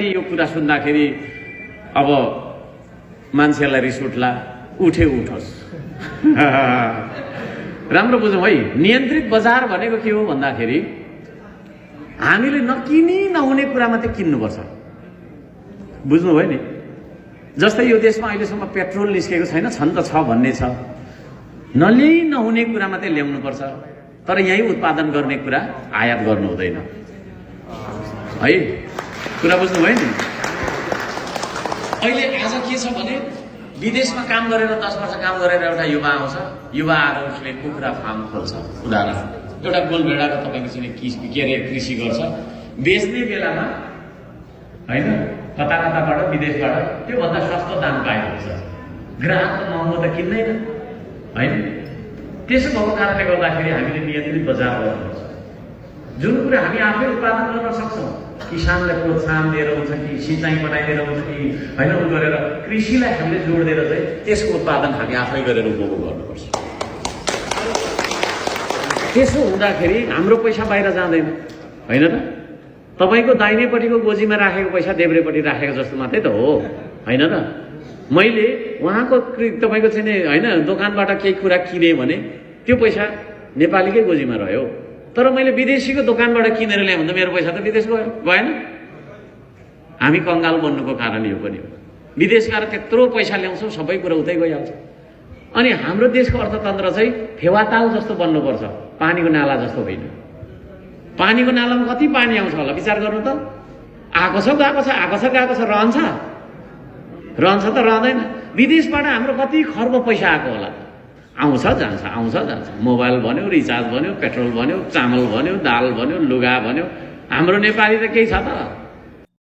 यो कुरा सुन्दाखेरि अब मान्छेलाई रिस उठ्ला, उठोस्। राम्रो बुझौँ है। नियन्त्रित बजार भनेको के हो भन्दाखेरि हामीले नकिनी नहुने कुरा मात्रै किन्नुपर्छ। बुझ्नुभयो नि? जस्तै यो देशमा अहिलेसम्म पेट्रोल निस्केको छैन, छन् त छ भन्ने छ। नल्याइ नहुने कुरा मात्रै ल्याउनुपर्छ, तर यहीँ उत्पादन गर्ने कुरा आयात गर्नु हुँदैन है। कुरा बुझ्नुभयो नि? अहिले आज के छ भने विदेशमा काम गरेर 10 वर्ष काम गरेर एउटा युवा आउँछ, युवा आएर उसले कुखुरा फार्म खोल्छ। उदाहरण एउटा गोलभेडाको तपाईँको चाहिँ कृषि गर्छ, बेच्ने बेलामा होइन कता कताबाट विदेशबाट त्योभन्दा सस्तो दाम पाइन्छ। ग्राहकको महँगो त किन्दैन होइन। त्यसो भएको कारणले गर्दाखेरि हामीले नियन्त्रित बजार गर्नुपर्छ। जुन कुरा हामी आफै उत्पादन गर्न सक्छौँ, किसानलाई प्रोत्साहन दिएर हुन्छ कि सिँचाइ बनाइदिएर हुन्छ कि होइन, उ गरेर कृषिलाई हामीले जोडिदिएर चाहिँ त्यसको उत्पादन हामी आफै गरेर उपभोग गर्नुपर्छ। त्यसो हुँदाखेरि हाम्रो पैसा बाहिर जाँदैन होइन त? तपाईँको दाहिनेपट्टिको गोजीमा राखेको पैसा देब्रेपट्टि राखेको जस्तो मात्रै त हो होइन त? मैले उहाँको तपाईँको चाहिँ होइन दोकानबाट केही कुरा किनेँ भने त्यो पैसा नेपालीकै गोजीमा रह्यो, तर मैले विदेशीको दोकानबाट किनेर ल्याएँ भने त मेरो पैसा त विदेश गयो, गएन? हामी कङ्गाल बन्नुको कारण यो पनि हो। विदेश गएर त्यत्रो पैसा ल्याउँछौँ, सबै कुरा उतै गइहाल्छ। अनि हाम्रो देशको अर्थतन्त्र चाहिँ फेवाताल जस्तो बन्नुपर्छ, पानीको नाला जस्तो होइन। पानीको नालामा कति पानी आउँछ होला विचार गर्नु त? आएको छ गएको छ, आएको छ गएको छ, रहन्छ त रहँदैन। विदेशबाट हाम्रो कति खर्ब पैसा आएको होला? आउँछ जान्छ, आउँछ जान्छ। मोबाइल भन्यो, रिचार्ज भन्यो, पेट्रोल भन्यो, चामल भन्यो, दाल भन्यो, लुगा भन्यो। हाम्रो नेपाली त केही छ त?